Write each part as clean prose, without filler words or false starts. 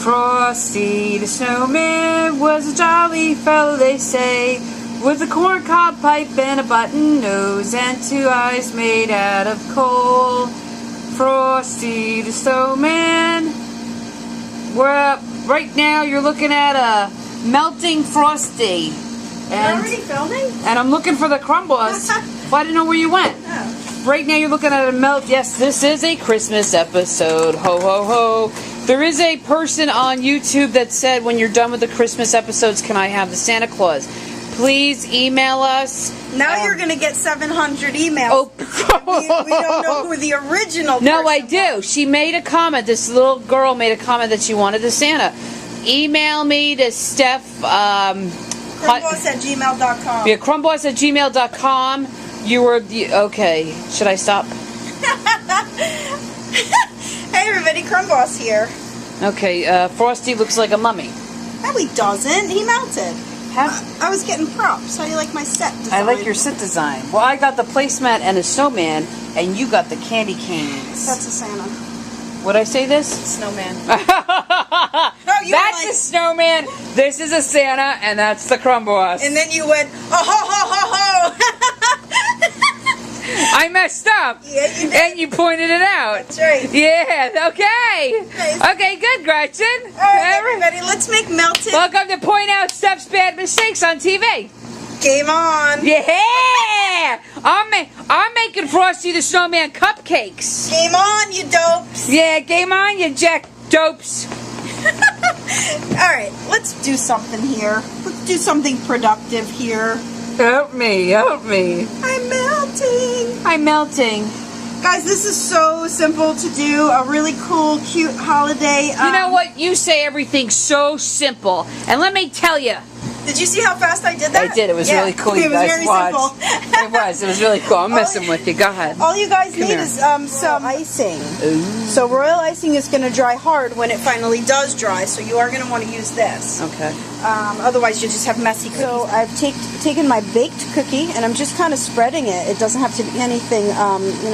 Frosty the Snowman was a jolly fellow, they say, with a corncob pipe and a button nose and 2 eyes made out of coal. Frosty the Snowman. Right now you're looking at a melting Frosty. You're already filming? And I'm looking for the Crumb Boss. Well, I didn't know where you went. Oh. Right now you're looking at a melt. Yes, this is a Christmas episode. Ho, ho, ho. There is a person on YouTube that said, when you're done with the Christmas episodes, can I have the Santa Claus? Please email us. Now you're going to get 700 emails. Oh. we don't know who the original No, I person do. was. She made a comment. This little girl made a comment that she wanted the Santa. Email me to Steph. Crumbboss@gmail.com. Yeah, crumbboss@gmail.com. You were the... Okay. Should I stop? Hey everybody, Crumb Boss here. Okay, Frosty looks like a mummy. No, he doesn't. He melted. I was getting props. How do you like my set design? I like your set design. Well, I got the placemat and a snowman, and you got the candy canes. That's a Santa. Would I say this? Snowman. That's a snowman. This is a Santa, and that's the Crumb Boss. And then you went, oh ho ho ho ho. I messed up. Yeah, you did. And you pointed it out. That's right. Yeah, okay. Nice. Okay, good, Gretchen. All right, everybody, let's make melted. Welcome to Point Out Steph's Bad Mistakes on TV. Game on. Yeah! I'm making Frosty the Snowman cupcakes. Game on, you dopes. Yeah, game on, you jack dopes. All right, let's do something here. Let's do something productive here. Help me, help me. I'm melting. I'm melting. Guys, this is so simple to do. A really cool, cute holiday. You know what? You say everything's so simple. And let me tell you. Did you see how fast I did that? I did. It was really cool. You guys watched. It was. It was really cool. I'm messing with you. Go ahead. All you guys need is some icing. Ooh. So royal icing is going to dry hard when it finally does dry. So you are going to want to use this. Okay. Otherwise, you just have messy cookies. So I've taken my baked cookie and I'm just kind of spreading it. It doesn't have to be anything,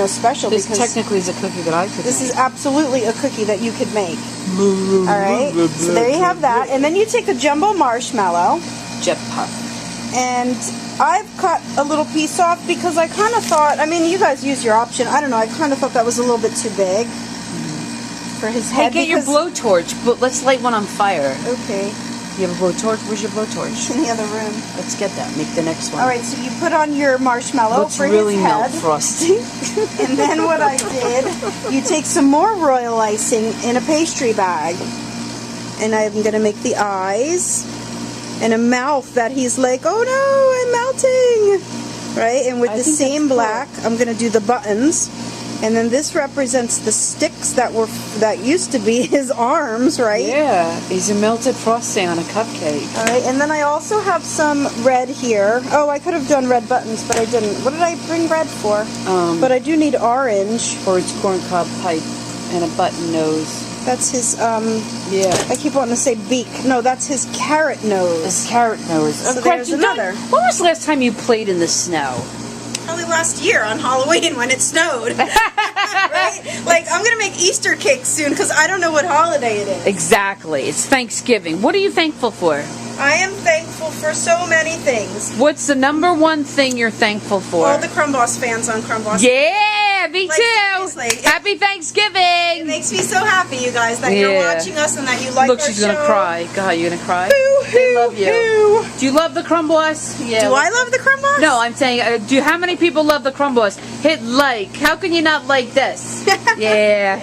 special. This because technically is a cookie that I could This make. is absolutely a cookie that you could make. All right. So there you have that. And then you take a jumbo marshmallow. Jet puff. And I've cut a little piece off because I kind of thought, you guys use your option. I don't know. I kind of thought that was a little bit too big for his head. Hey, get your blowtorch, but let's light one on fire. Okay. You have a blowtorch? Where's your blowtorch? In the other room. Let's get that. Make the next one. All right, so you put on your marshmallow Let's for really his melt head. Frosty. And then what I did, you take some more royal icing in a pastry bag. And I'm going to make the eyes. And a mouth that he's like, oh no, I'm melting, right? And with the same black, I'm gonna do the buttons, and then this represents the sticks that used to be his arms, right? Yeah, he's a melted frosting on a cupcake. All right, and then I also have some red here. Oh, I could have done red buttons, but I didn't. What did I bring red for? But I do need orange. For its corncob pipe and a button nose. That's his, yeah. I keep wanting to say beak. No, that's his carrot nose. His carrot nose. So there's another. When was the last time you played in the snow? Probably last year on Halloween when it snowed. Right? Like, I'm going to make Easter cakes soon because I don't know what holiday it is. Exactly. It's Thanksgiving. What are you thankful for? I am thankful for so many things. What's the number one thing you're thankful for? All the Crumb Boss fans on Crumb Boss. Yeah, me Like, too. seriously. Happy Thanksgiving. It makes me so happy, you guys, that you're watching us and that you like Look, our she's show. going to cry. God, you going to cry? Boo, They love you. boo. Do you love the Crumb Boss? Yeah. Do I love the Crumb Boss? No, I'm saying, how many people love the Crumb Boss? Hit like. How can you not like this? Yeah.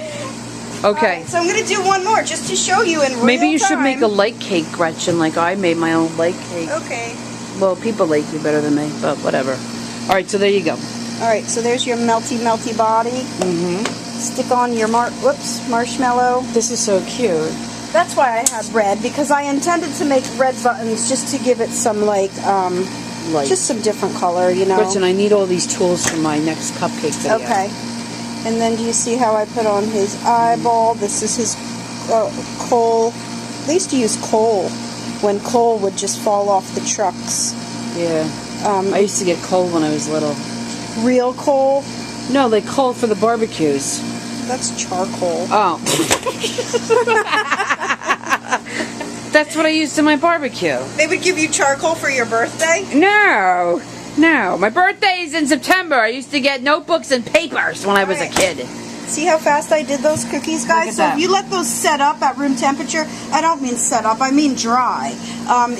Okay. Right, so I'm going to do one more just to show you in real time. Maybe you should make a light cake, Gretchen, like I made my own light cake. Okay. Well, people like you better than me, but whatever. All right, so there you go. All right, so there's your melty, melty body. Mm-hmm. Stick on your marshmallow. This is so cute. That's why I had red, because I intended to make red buttons just to give it some, like, just some different color, you know. Gretchen, I need all these tools for my next cupcake video. Okay. And then do you see how I put on his eyeball? This is his coal. They used to use coal when coal would just fall off the trucks. Yeah. I used to get coal when I was little. Real coal? No, they coal for the barbecues. That's charcoal. Oh. what I used in my barbecue. They would give you charcoal for your birthday? No. No. My birthday is in September. I used to get notebooks and papers when I was a kid. See how fast I did those cookies, guys? So if you let those set up at room temperature, I don't mean set up, I mean dry.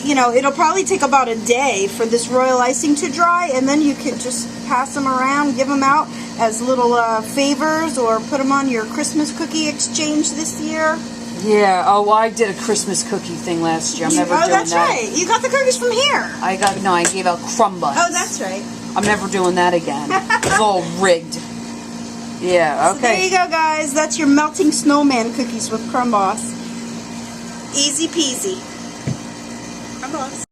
You know, it'll probably take about a day for this royal icing to dry, and then you can just pass them around, give them out as little favors, or put them on your Christmas cookie exchange this year. Yeah, oh, I did a Christmas cookie thing last year. I'm never doing that. Oh, that's right. You got the cookies from here. I gave out Crumb Boss. Oh, that's right. I'm never doing that again. It's all rigged. Yeah, okay. So there you go, guys. That's your melting snowman cookies with Crumb Boss. Easy peasy. Crumb Boss.